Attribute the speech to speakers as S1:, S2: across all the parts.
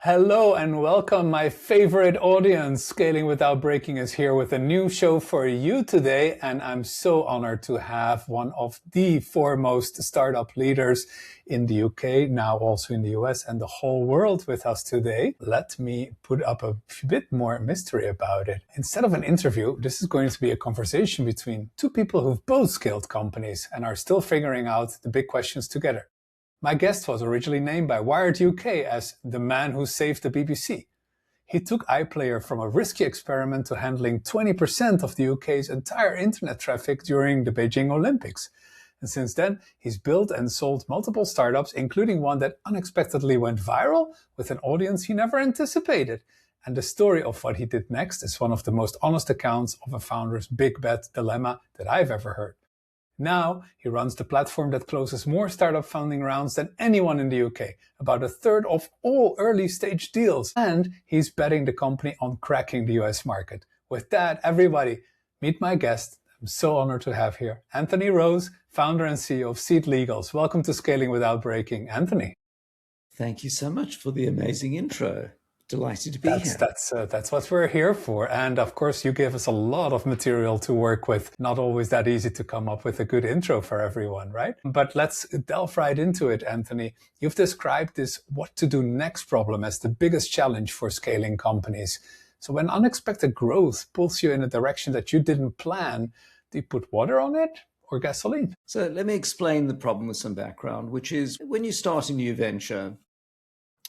S1: Hello and welcome, my favorite audience. Scaling Without Breaking is here with a new show for you today, and I'm so honored to have one of the foremost startup leaders in the UK, now also in the US and the whole world with us today. Let me put up a bit more mystery about it. Instead of an interview, this is going to be a conversation between two people who've both scaled companies and are still figuring out the big questions together. My guest was originally named by Wired UK as the man who saved the BBC. He took iPlayer from a risky experiment to handling 20% of the UK's entire internet traffic during the Beijing Olympics. And since then, he's built and sold multiple startups, including one that unexpectedly went viral with an audience he never anticipated. And the story of what he did next is one of the most honest accounts of a founder's big bet dilemma that I've ever heard. Now, he runs the platform that closes more startup funding rounds than anyone in the UK, about a third of all early stage deals, and he's betting the company on cracking the US market. With that, everybody, meet my guest. I'm so honored to have here, Anthony Rose, founder and CEO of SeedLegals. Welcome to Scaling Without Breaking. Anthony.
S2: Thank you so much for the amazing intro. Delighted to be here.
S1: That's what we're here for. And of course, you give us a lot of material to work with. Not always that easy to come up with a good intro for everyone, right? But let's delve right into it, Anthony. You've described this what to do next problem as the biggest challenge for scaling companies. So when unexpected growth pulls you in a direction that you didn't plan, do you put water on it or gasoline?
S2: So let me explain the problem with some background, which is when you start a new venture,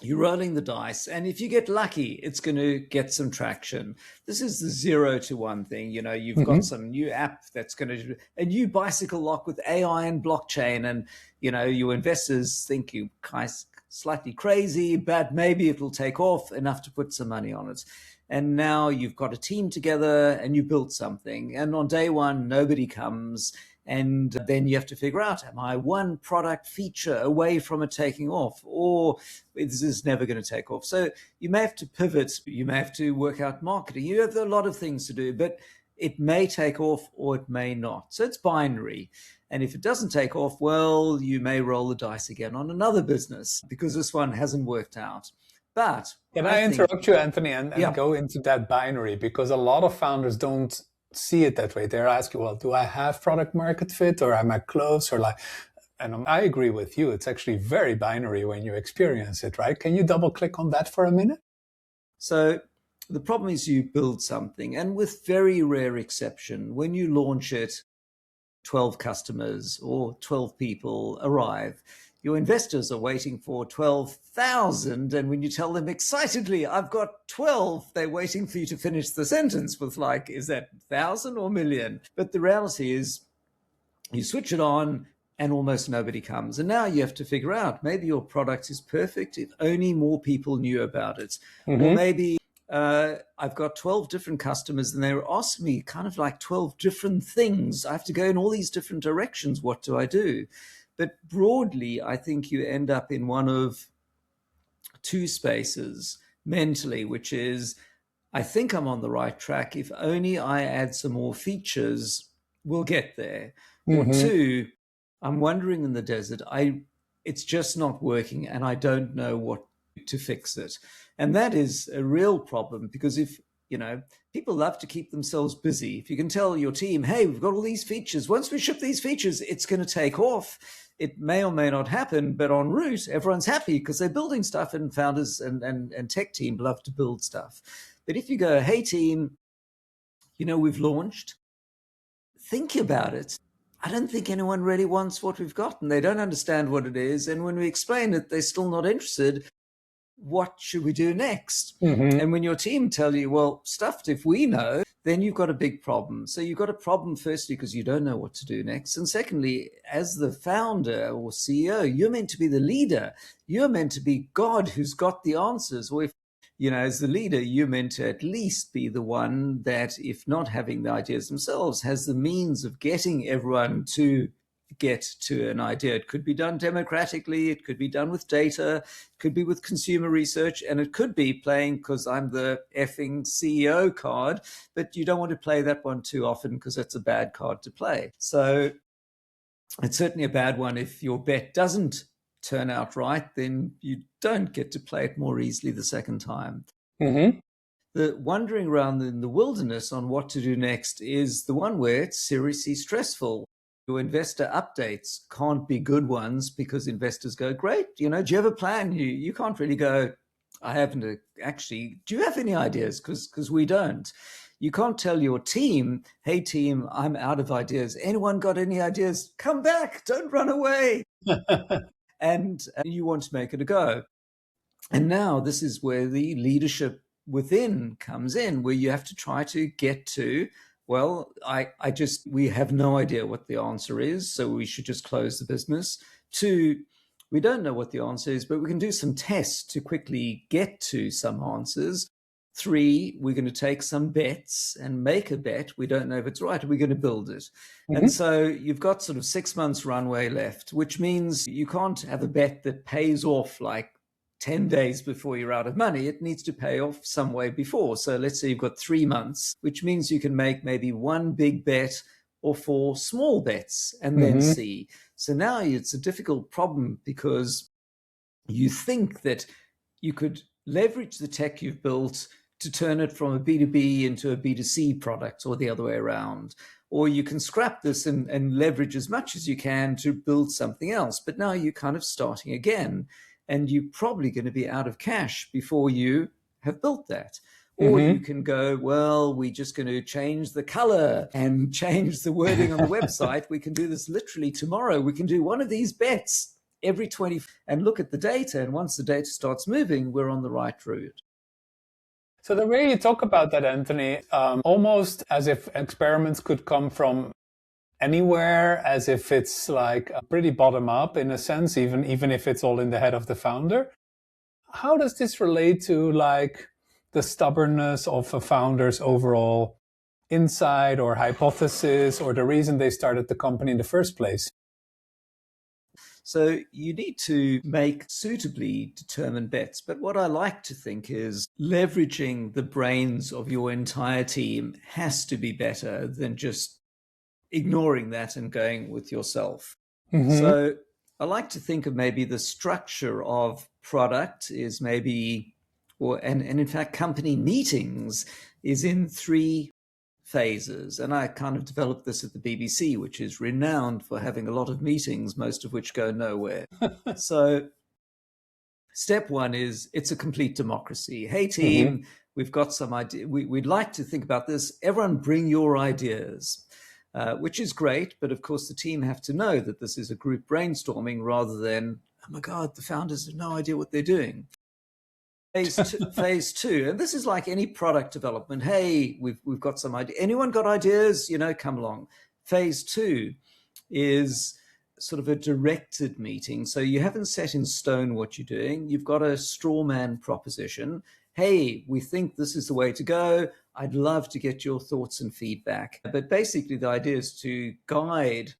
S2: you're rolling the dice, and if you get lucky, it's going to get some traction. This is the 0 to 1 thing. You know, you've got some new app that's going to, a new bicycle lock with AI and blockchain, and, you know, your investors think you slightly crazy, but maybe it'll take off enough to put some money on it. And now you've got a team together and you built something. And on day one, nobody comes. And then you have to figure out, am I one product feature away from it taking off, or is this never going to take off? So you may have to pivot, you may have to work out marketing. You have a lot of things to do, but it may take off or it may not. So it's binary. And if it doesn't take off, well, you may roll the dice again on another business because this one hasn't worked out. But
S1: can I interrupt you, Anthony, and go into that binary? Because a lot of founders don't see it that way. They're asking, well, do I have product market fit, or am I close, or like, and I agree with you. It's actually very binary when you experience it, right? Can you double click on that for a minute?
S2: So the problem is you build something, and with very rare exception, when you launch it, 12 customers or 12 people arrive. Your investors are waiting for 12,000. And when you tell them excitedly, I've got 12, they're waiting for you to finish the sentence with like, is that 1,000 or million? But the reality is you switch it on and almost nobody comes. And now you have to figure out, maybe your product is perfect if only more people knew about it. Or maybe I've got 12 different customers and they were asking me kind of like 12 different things. I have to go in all these different directions. What do I do? But broadly, I think you end up in one of two spaces mentally, which is, I think I'm on the right track. If only I add some more features, we'll get there. Or two, I'm wandering in the desert. It's just not working and I don't know what to fix it. And that is a real problem because if, you know, people love to keep themselves busy. If you can tell your team, hey, we've got all these features. Once we ship these features, it's going to take off. It may or may not happen, but en route, everyone's happy because they're building stuff, and founders and tech team love to build stuff. But if you go, hey, team, you know, we've launched, think about it. I don't think anyone really wants what we've got, and they don't understand what it is. And when we explain it, they're still not interested. What should we do next? And when your team tell you, well, stuffed, if we know, then you've got a big problem. So you've got a problem, firstly, because you don't know what to do next. And secondly, as the founder or CEO, you're meant to be the leader. You're meant to be God who's got the answers. Or if, you know, as the leader, you're meant to at least be the one that, if not having the ideas themselves, has the means of getting everyone to get to an idea. It could be done democratically, it could be done with data, it could be with consumer research, and it could be playing because I'm the effing CEO card, but you don't want to play that one too often because that's a bad card to play. So it's certainly a bad one if your bet doesn't turn out right, then you don't get to play it more easily the second time.
S1: Mm-hmm.
S2: The wandering around in the wilderness on what to do next is the one where it's seriously stressful. Your investor updates can't be good ones because investors go, great, do you have a plan? You can't really go, I haven't actually, do you have any ideas? Because we don't. You can't tell your team, hey team, I'm out of ideas. Anyone got any ideas? Come back, don't run away. And you want to make it a go. And now this is where the leadership within comes in, where you have to try to get to, well, we have no idea what the answer is, so we should just close the business. 2, we don't know what the answer is, but we can do some tests to quickly get to some answers. 3, we're going to take some bets and make a bet. We don't know if it's right. We're going to build it. Mm-hmm. And so you've got sort of 6 months runway left, which means you can't have a bet that pays off like 10 days before you're out of money. It needs to pay off some way before. So let's say you've got 3 months, which means you can make maybe 1 big bet or 4 small bets and then see. So now it's a difficult problem because you think that you could leverage the tech you've built to turn it from a B2B into a B2C product or the other way around. Or you can scrap this and leverage as much as you can to build something else. But now you're kind of starting again. And you're probably going to be out of cash before you have built that. Or you can go, well, we're just going to change the color and change the wording on the website. We can do this literally tomorrow. We can do one of these bets every 20 and look at the data. And once the data starts moving, we're on the right route.
S1: So the way you talk about that, Anthony, almost as if experiments could come from anywhere, as if it's like pretty bottom up in a sense, even if it's all in the head of the founder. How does this relate to like the stubbornness of a founder's overall insight or hypothesis or the reason they started the company in the first place?
S2: So you need to make suitably determined bets. But what I like to think is leveraging the brains of your entire team has to be better than just ignoring that and going with yourself. So I like to think of maybe the structure of product is maybe, and in fact, company meetings is in 3 phases. And I kind of developed this at the BBC, which is renowned for having a lot of meetings, most of which go nowhere. So step 1 is it's a complete democracy. Hey team, we've got some idea. We'd like to think about this. Everyone bring your ideas. Which is great, but of course the team have to know that this is a group brainstorming rather than, oh my God, the founders have no idea what they're doing. Phase 2, and this is like any product development. Hey, we've got some idea. Anyone got ideas? Come along. Phase 2 is sort of a directed meeting. So you haven't set in stone what you're doing. You've got a straw man proposition. Hey, we think this is the way to go. I'd love to get your thoughts and feedback. But basically the idea is to guide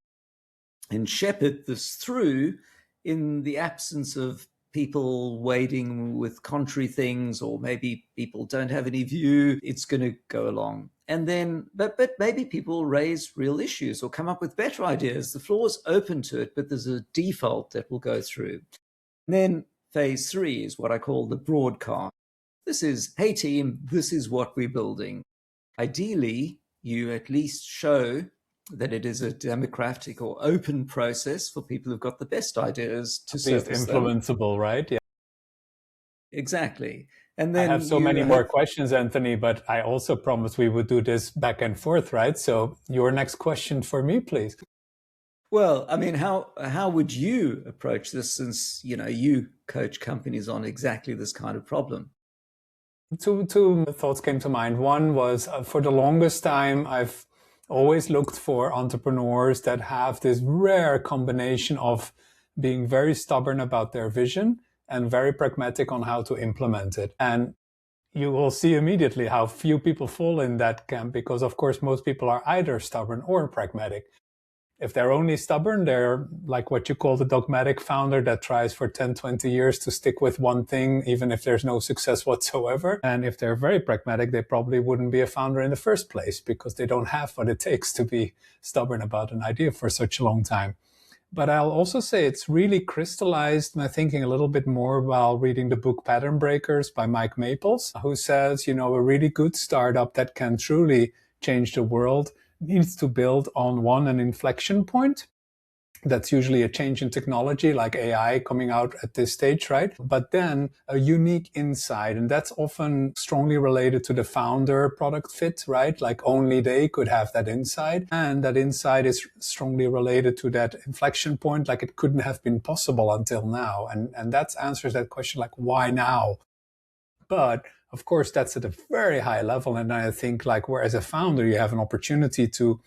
S2: and shepherd this through in the absence of people waiting with contrary things, or maybe people don't have any view. It's going to go along. And then, but maybe people raise real issues or come up with better ideas. The floor's open to it, but there's a default that will go through. And then phase 3 is what I call the broadcast. This is, hey team, this is what we're building. Ideally, you at least show that it is a democratic or open process for people who've got the best ideas to surface them.
S1: Implementable, right? Yeah.
S2: Exactly. And then
S1: I have so many more questions, Anthony, but I also promised we would do this back and forth, right? So your next question for me, please.
S2: Well, I mean, how would you approach this, since you coach companies on exactly this kind of problem?
S1: Two thoughts came to mind. One was, for the longest time, I've always looked for entrepreneurs that have this rare combination of being very stubborn about their vision and very pragmatic on how to implement it. And you will see immediately how few people fall in that camp, because of course most people are either stubborn or pragmatic. If they're only stubborn, they're like what you call the dogmatic founder that tries for 10, 20 years to stick with one thing, even if there's no success whatsoever. And if they're very pragmatic, they probably wouldn't be a founder in the first place because they don't have what it takes to be stubborn about an idea for such a long time. But I'll also say it's really crystallized my thinking a little bit more while reading the book Pattern Breakers by Mike Maples, who says, a really good startup that can truly change the world needs to build on an inflection point. That's usually a change in technology like AI coming out at this stage, right? But then a unique insight. And that's often strongly related to the founder product fit, right? Like only they could have that insight. And that insight is strongly related to that inflection point. Like it couldn't have been possible until now. And that answers that question, like, why now? But of course, that's at a very high level. And I think like where as a founder, you have an opportunity to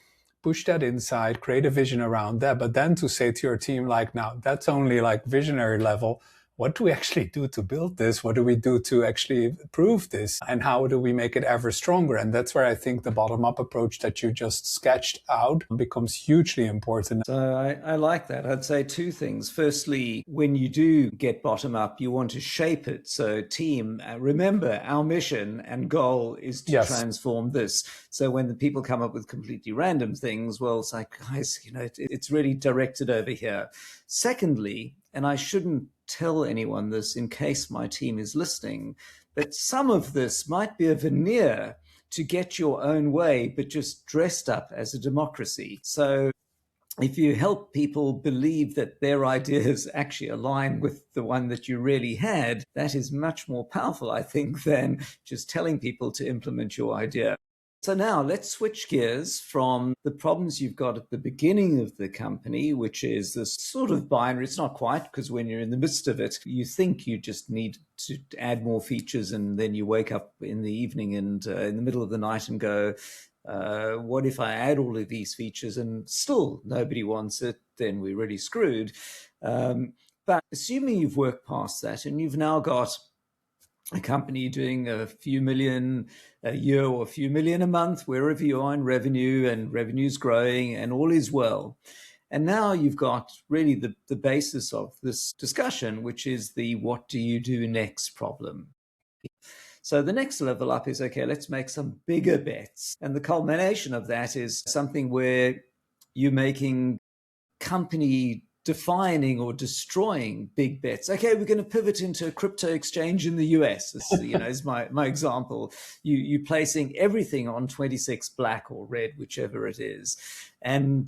S1: push that inside, create a vision around that, but then to say to your team, like, now that's only like visionary level. What do we actually do to build this? What do we do to actually prove this? And how do we make it ever stronger? And that's where I think the bottom-up approach that you just sketched out becomes hugely important.
S2: So I like that. I'd say two things. Firstly, when you do get bottom-up, you want to shape it. So team, remember our mission and goal is to transform this. So when the people come up with completely random things, well, it's like, guys, it's really directed over here. Secondly, and I shouldn't tell anyone this in case my team is listening, but some of this might be a veneer to get your own way, but just dressed up as a democracy. So if you help people believe that their ideas actually align with the one that you really had, that is much more powerful, I think, than just telling people to implement your idea. So now let's switch gears from the problems you've got at the beginning of the company, which is this sort of binary. It's not quite, because when you're in the midst of it, you think you just need to add more features, and then you wake up in the evening and in the middle of the night and go, what if I add all of these features and still nobody wants it? Then we're really screwed. But assuming you've worked past that and you've now got a company doing a few million a year or a few million a month, wherever you are in revenue, and revenue's growing and all is well. And now you've got really the basis of this discussion, which is the what do you do next problem. So the next level up is, okay, let's make some bigger bets. And the culmination of that is something where you're making company defining or destroying big bets. Okay, we're going to pivot into a crypto exchange in the US, is my example. You placing everything on 26 black or red, whichever it is. And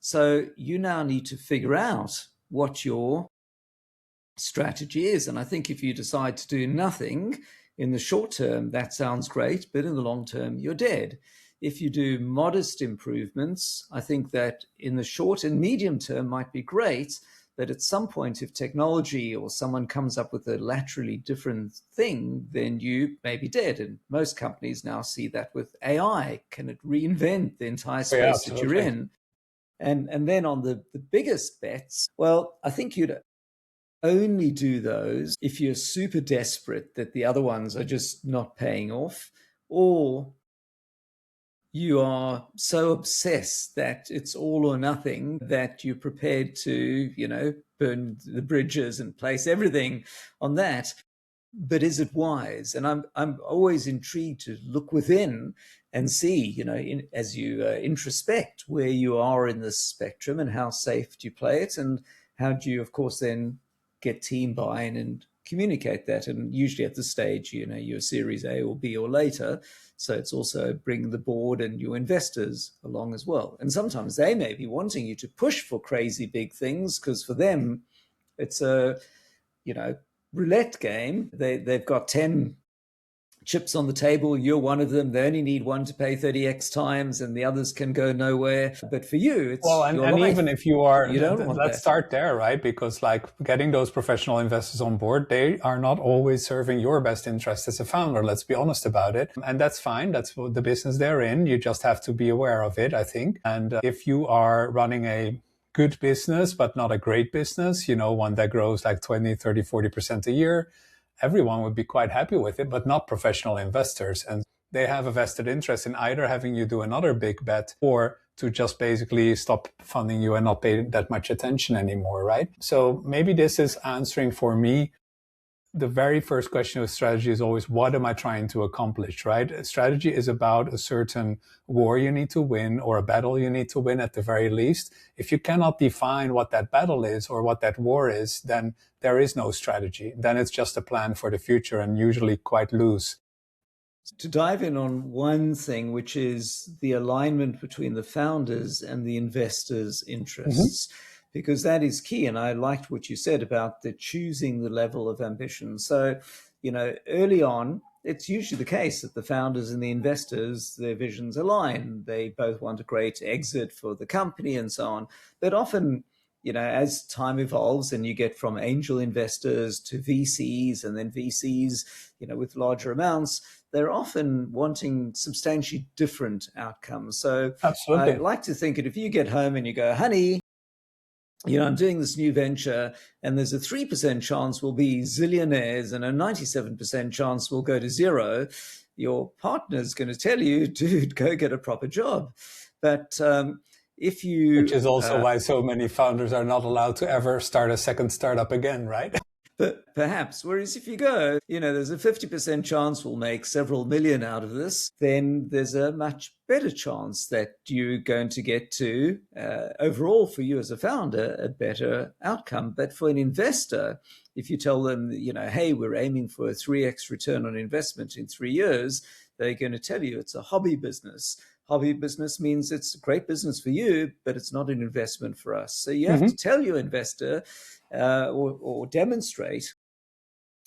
S2: so you now need to figure out what your strategy is. And I think if you decide to do nothing in the short term, that sounds great, but in the long term, you're dead. If you do modest improvements, I think that in the short and medium term might be great, but at some point, if technology or someone comes up with a laterally different thing, then you may be dead. And most companies now see that with AI. Can it reinvent the entire space that you're in? And then on the biggest bets, well, I think you'd only do those if you're super desperate that the other ones are just not paying off, or you are so obsessed that it's all or nothing that you're prepared to, burn the bridges and place everything on that. But is it wise? And I'm always intrigued to look within and see, as you introspect where you are in this spectrum and how safe do you play it, and how do you, of course, then get team buy-in and communicate that. And usually at this stage, you're Series A or B or later. So it's also bring the board and your investors along as well. And sometimes they may be wanting you to push for crazy big things, because for them, it's a, roulette game. They've got 10 chips on the table. You're one of them. They only need one to pay 30x times, and the others can go nowhere. But for you, it's
S1: and even if you are, let's start there, right? Because like getting those professional investors on board, they are not always serving your best interest as a founder. Let's be honest about it. And that's fine. That's the business they're in. You just have to be aware of it, I think. And if you are running a good business, but not a great business, one that grows like 20, 30, 40% a year, everyone would be quite happy with it, but not professional investors. And they have a vested interest in either having you do another big bet, or to just basically stop funding you and not pay that much attention anymore, right? So maybe this is answering for me the very first question of strategy is always, what am I trying to accomplish, right? Strategy is about a certain war you need to win or a battle you need to win at the very least. If you cannot define what that battle is or what that war is, then there is no strategy. Then it's just a plan for the future and usually quite loose.
S2: To dive in on one thing, which is the alignment between the founders and the investors' interests. Mm-hmm. Because that is key. And I liked what you said about the choosing the level of ambition. So, early on, it's usually the case that the founders and the investors, their visions align. They both want a great exit for the company and so on. But often, as time evolves and you get from angel investors to VCs and then VCs, with larger amounts, they're often wanting substantially different outcomes. So
S1: absolutely.
S2: I like to think that if you get home and you go, honey, I'm doing this new venture and there's a 3% chance we'll be zillionaires and a 97% chance we'll go to zero, your partner's going to tell you, dude, go get a proper job. But if you...
S1: Which is also why so many founders are not allowed to ever start a second startup again, right?
S2: But perhaps, whereas if you go, there's a 50% chance we'll make several million out of this, then there's a much better chance that you're going to get to, overall for you as a founder, a better outcome. But for an investor, if you tell them, hey, we're aiming for a 3x return on investment in 3 years, they're going to tell you it's a hobby business. Hobby business means it's a great business for you, but it's not an investment for us. So you have to tell your investor or demonstrate,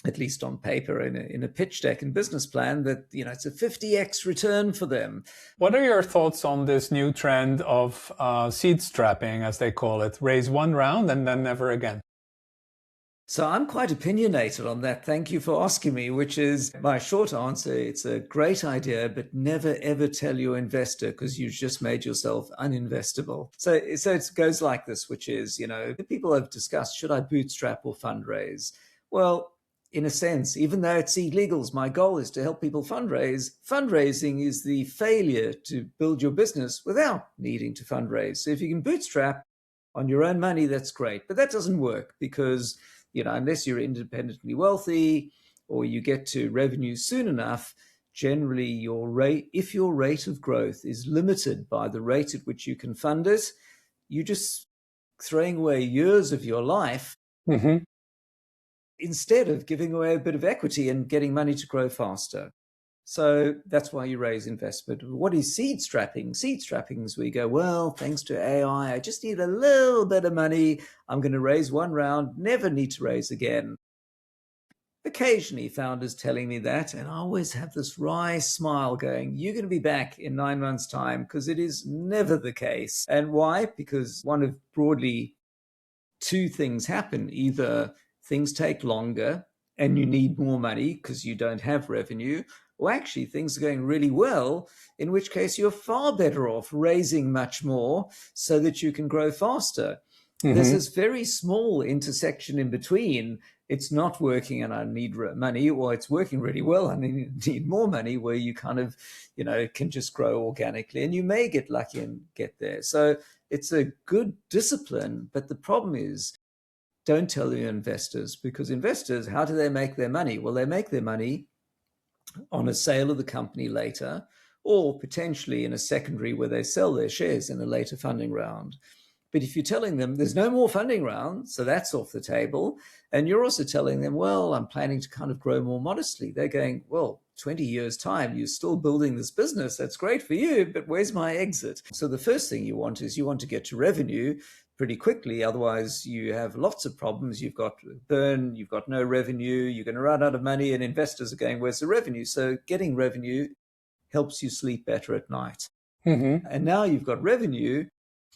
S2: at least on paper in a pitch deck and business plan, that it's a 50x return for them.
S1: What are your thoughts on this new trend of seed strapping, as they call it? Raise one round and then never again.
S2: So I'm quite opinionated on that. Thank you for asking me, which is my short answer. It's a great idea, but never, ever tell your investor because you've just made yourself uninvestable. So it goes like this, which is, people have discussed, should I bootstrap or fundraise? Well, in a sense, even though at SeedLegals, my goal is to help people fundraise, fundraising is the failure to build your business without needing to fundraise. So if you can bootstrap on your own money, that's great. But that doesn't work because unless you're independently wealthy or you get to revenue soon enough, generally if your rate of growth is limited by the rate at which you can fund it, you're just throwing away years of your life instead of giving away a bit of equity and getting money to grow faster. So that's why you raise investment. What is seed strapping? Seed strapping is where you go, well, thanks to AI, I just need a little bit of money. I'm going to raise one round, never need to raise again. Occasionally founders telling me that, and I always have this wry smile going, you're going to be back in 9 months' time, because it is never the case. And why? Because one of broadly two things happen. Either things take longer and you need more money because you don't have revenue, or actually things are going really well, in which case you're far better off raising much more so that you can grow faster. There's this very small intersection in between. It's not working and I need money, or it's working really well and I need more money, where you kind of, can just grow organically, and you may get lucky and get there. So it's a good discipline, but the problem is, don't tell your investors, because investors, how do they make their money? Well, they make their money on a sale of the company later, or potentially in a secondary where they sell their shares in a later funding round. But if you're telling them there's no more funding round, so that's off the table, and you're also telling them, well, I'm planning to kind of grow more modestly, they're going, well, 20 years' time, you're still building this business. That's great for you, but where's my exit? So the first thing you want is you want to get to revenue pretty quickly. Otherwise, you have lots of problems. You've got burn, you've got no revenue, you're going to run out of money, and investors are going, where's the revenue? So getting revenue helps you sleep better at night. And now you've got revenue,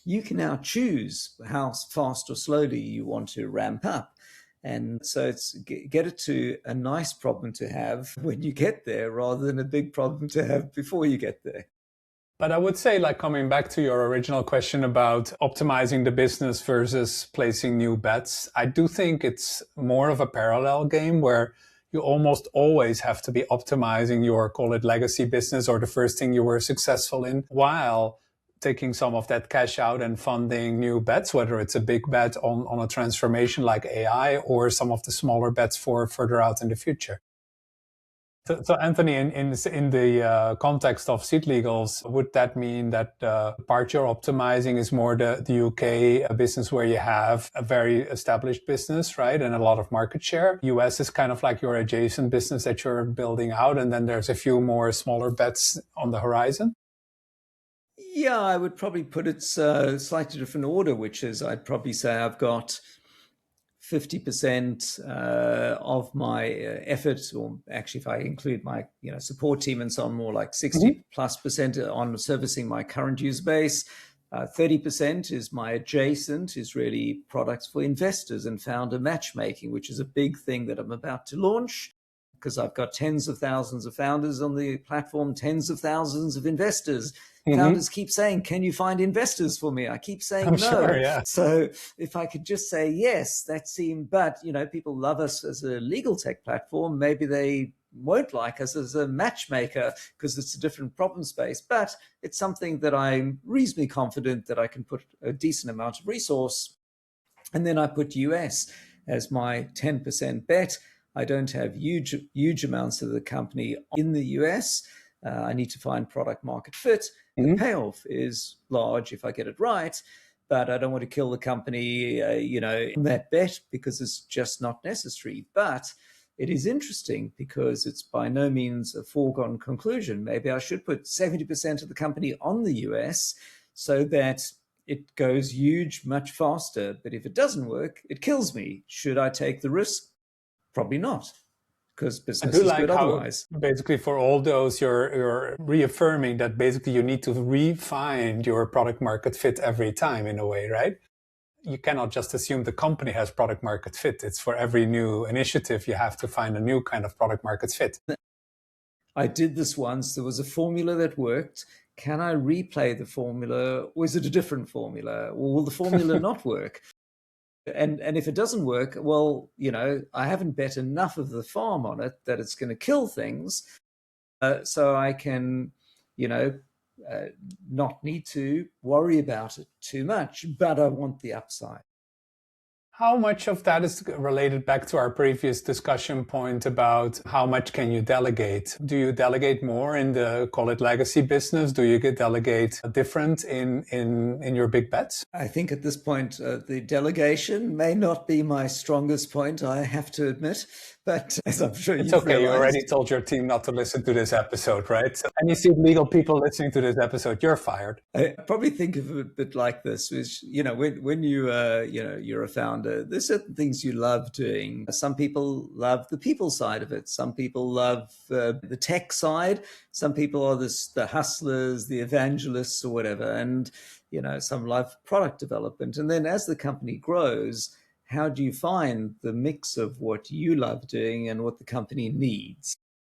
S2: you can now choose how fast or slowly you want to ramp up. And so it's get it to a nice problem to have when you get there, rather than a big problem to have before you get there.
S1: But I would say, like, coming back to your original question about optimizing the business versus placing new bets, I do think it's more of a parallel game where you almost always have to be optimizing your, call it legacy business, or the first thing you were successful in, while taking some of that cash out and funding new bets, whether it's a big bet on a transformation like AI or some of the smaller bets for further out in the future. So Anthony, in the context of SeedLegals, would that mean that the part you're optimizing is more the UK business where you have a very established business, right, and a lot of market share? US is kind of like your adjacent business that you're building out, and then there's a few more smaller bets on the horizon?
S2: Yeah, I would probably put it slightly different order, which is I'd probably say I've got 50% of my effort, or actually if I include my support team and so on, more like 60 plus percent on servicing my current user base. 30% is my adjacent, is really products for investors and founder matchmaking, which is a big thing that I'm about to launch, because I've got tens of thousands of founders on the platform, tens of thousands of investors. Founders keep saying, can you find investors for me? I keep saying no.
S1: Sure, yeah.
S2: So if I could just say yes, that seemed, but people love us as a legal tech platform. Maybe they won't like us as a matchmaker because it's a different problem space, but it's something that I'm reasonably confident that I can put a decent amount of resource. And then I put US as my 10% bet. I don't have huge amounts of the company in the US. I need to find product market fit. The payoff is large if I get it right, but I don't want to kill the company, in that bet, because it's just not necessary. But it is interesting because it's by no means a foregone conclusion. Maybe I should put 70% of the company on the US so that it goes huge much faster. But if it doesn't work, it kills me. Should I take the risk? Probably not, because business is good otherwise.
S1: Basically, for all those, you're reaffirming that basically you need to refine your product market fit every time in a way, right? You cannot just assume the company has product market fit. It's for every new initiative, you have to find a new kind of product market fit.
S2: I did this once. There was a formula that worked. Can I replay the formula, or is it a different formula? Or will the formula not work? And if it doesn't work, well, I haven't bet enough of the farm on it that it's going to kill things. So I can, not need to worry about it too much, but I want the upside.
S1: How much of that is related back to our previous discussion point about how much can you delegate? Do you delegate more in the, call it, legacy business? Do you delegate different in your big bets?
S2: I think at this point, the delegation may not be my strongest point, I have to admit. But as I'm sure
S1: it's okay. You already told your team not to listen to this episode, right? So any SeedLegal people listening to this episode, you're fired.
S2: I probably think of it a bit like this, which, when you're a founder, there's certain things you love doing. Some people love the people side of it. Some people love the tech side. Some people are the hustlers, the evangelists or whatever. And, some love product development. And then as the company grows, how do you find the mix of what you love doing and what the company needs?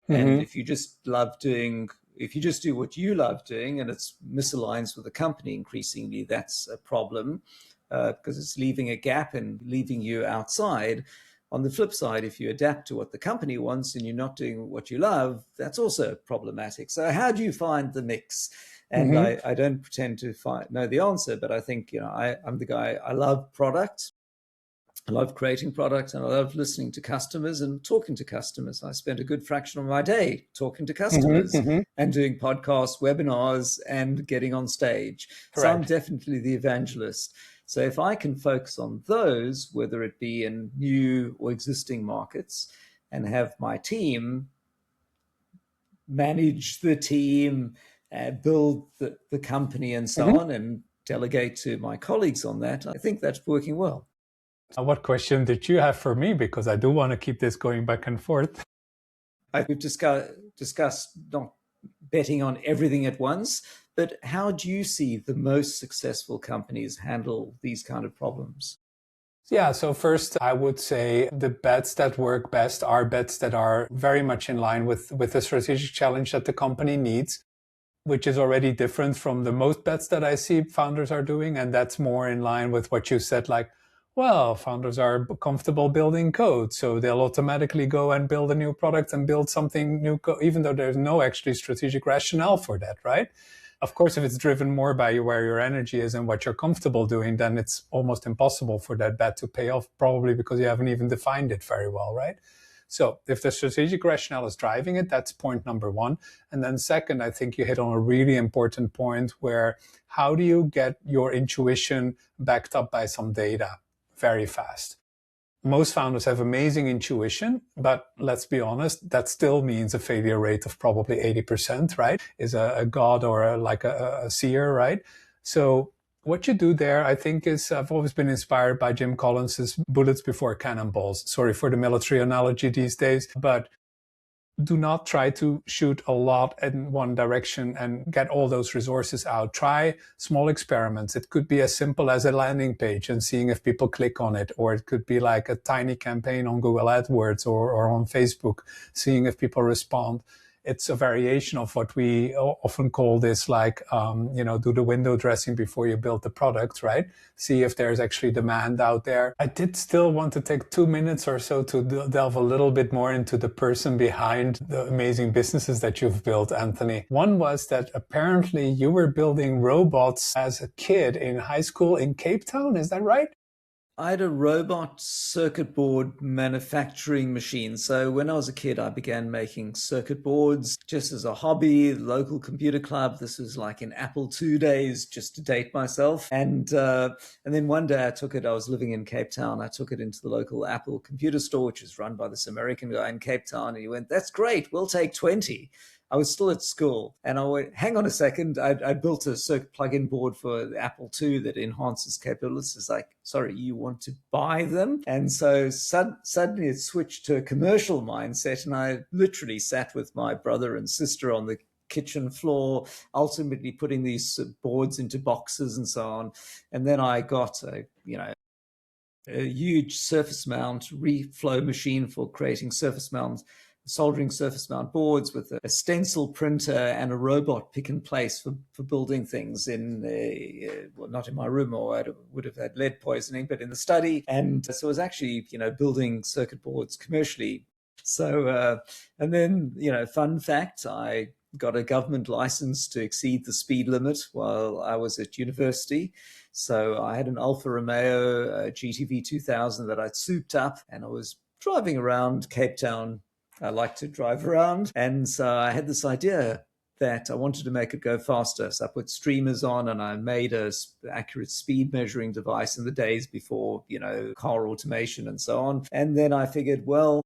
S2: And if you just do what you love doing and it's misaligns with the company, increasingly that's a problem because it's leaving a gap and leaving you outside. On the flip side, if you adapt to what the company wants and you're not doing what you love, that's also problematic. So how do you find the mix? And I don't pretend to know the answer, but I think, I'm the guy, I love product. I love creating products and I love listening to customers and talking to customers. I spend a good fraction of my day talking to customers and doing podcasts, webinars, and getting on stage. Correct. So I'm definitely the evangelist. So if I can focus on those, whether it be in new or existing markets, and have my team manage the team, build the company and so on, and delegate to my colleagues on that, I think that's working well.
S1: What question did you have for me? Because I do want to keep this going back and forth.
S2: We've discussed not betting on everything at once, but how do you see the most successful companies handle these kind of problems?
S1: Yeah, so first I would say the bets that work best are bets that are very much in line with the strategic challenge that the company needs, which is already different from the most bets that I see founders are doing. And that's more in line with what you said, like, well, founders are comfortable building code, so they'll automatically go and build a new product and build something new, even though there's no actually strategic rationale for that, right? Of course, if it's driven more by where your energy is and what you're comfortable doing, then it's almost impossible for that bet to pay off, probably because you haven't even defined it very well, right? So if the strategic rationale is driving it, that's point number one. And then second, I think you hit on a really important point where how do you get your intuition backed up by some data very fast? Most founders have amazing intuition, but let's be honest, that still means a failure rate of probably 80%, right? Is a god or a seer, right? So what you do there, I think, is I've always been inspired by Jim Collins's bullets before cannonballs. Sorry for the military analogy these days, but do not try to shoot a lot in one direction and get all those resources out. Try small experiments. It could be as simple as a landing page and seeing if people click on it, or it could be like a tiny campaign on Google AdWords or on Facebook, seeing if people respond. It's a variation of what we often call this, like, do the window dressing before you build the product, right? See if there's actually demand out there. I did still want to take 2 minutes or so to delve a little bit more into the person behind the amazing businesses that you've built, Anthony. One was that apparently you were building robots as a kid in high school in Cape Town. Is that right?
S2: I had a robot circuit board manufacturing machine. So when I was a kid, I began making circuit boards just as a hobby, local computer club. This was like in Apple II days, just to date myself. And then one day I took it, I was living in Cape Town. I took it into the local Apple computer store, which is run by this American guy in Cape Town. And he went, "That's great, we'll take 20. I was still at school, and I went, "Hang on a second." I built a circuit plug-in board for the Apple II that enhances capabilities. It's like, "Sorry, you want to buy them?" And so suddenly it switched to a commercial mindset, and I literally sat with my brother and sister on the kitchen floor, ultimately putting these boards into boxes and so on. And then I got a huge surface mount reflow machine for creating soldering surface mount boards with a stencil printer and a robot pick and place for building things not in my room, or I would have had lead poisoning, but in the study. And so I was actually, building circuit boards commercially. So, and then, fun fact, I got a government license to exceed the speed limit while I was at university. So I had an Alfa Romeo GTV 2000 that I'd souped up, and I was driving around Cape Town. I like to drive around. And so I had this idea that I wanted to make it go faster. So I put streamers on, and I made an accurate speed measuring device in the days before, car automation and so on. And then I figured, well,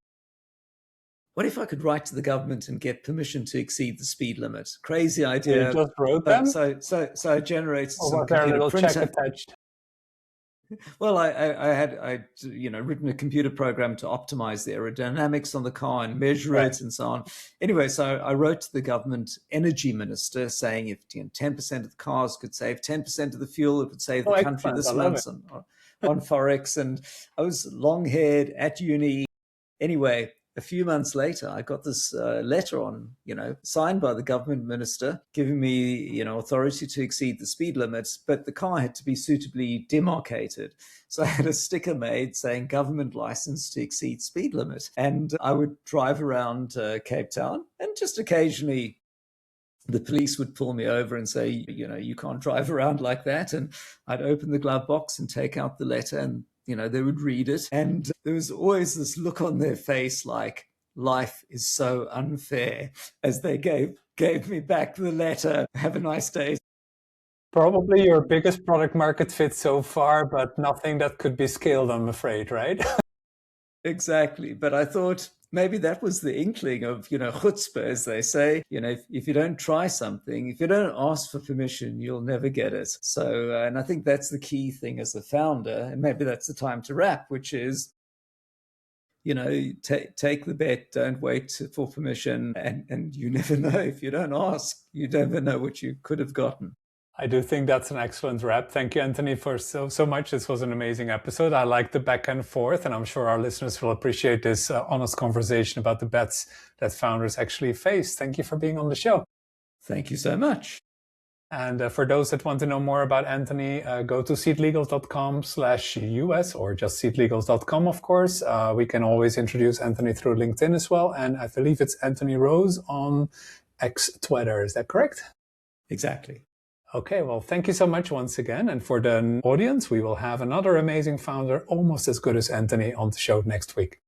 S2: what if I could write to the government and get permission to exceed the speed limit? Crazy idea.
S1: You just wrote them?
S2: So I generated some
S1: was there a little
S2: printer.
S1: check attached?
S2: Well, I'd written a computer program to optimize the aerodynamics on the car and measure it and so on. Anyway, so I wrote to the government energy minister saying if 10% of the cars could save 10% of the fuel, it would save the country this month on Forex. And I was long-haired at uni. Anyway, a few months later, I got this letter signed by the government minister, giving me, authority to exceed the speed limits, but the car had to be suitably demarcated. So I had a sticker made saying government license to exceed speed limit. And I would drive around Cape Town, and just occasionally the police would pull me over and say, you can't drive around like that. And I'd open the glove box and take out the letter, and they would read it. And there was always this look on their face like, life is so unfair, as they gave me back the letter. Have a nice day.
S1: Probably your biggest product market fit so far, but nothing that could be scaled, I'm afraid, right?
S2: Exactly. But I thought maybe that was the inkling of, chutzpah, as they say. If you don't try something, if you don't ask for permission, you'll never get it. So, and I think that's the key thing as a founder, and maybe that's the time to wrap, which is, take the bet, don't wait for permission, and you never know. If you don't ask, you never know what you could have gotten.
S1: I do think that's an excellent wrap. Thank you, Anthony, for so much. This was an amazing episode. I like the back and forth, and I'm sure our listeners will appreciate this honest conversation about the bets that founders actually face. Thank you for being on the show.
S2: Thank you so much.
S1: And for those that want to know more about Anthony, go to seedlegals.com/US, or just seedlegals.com, of course. We can always introduce Anthony through LinkedIn as well. And I believe it's Anthony Rose on X Twitter. Is that correct?
S2: Exactly.
S1: Okay, well, thank you so much once again. And for the audience, we will have another amazing founder, almost as good as Anthony, on the show next week.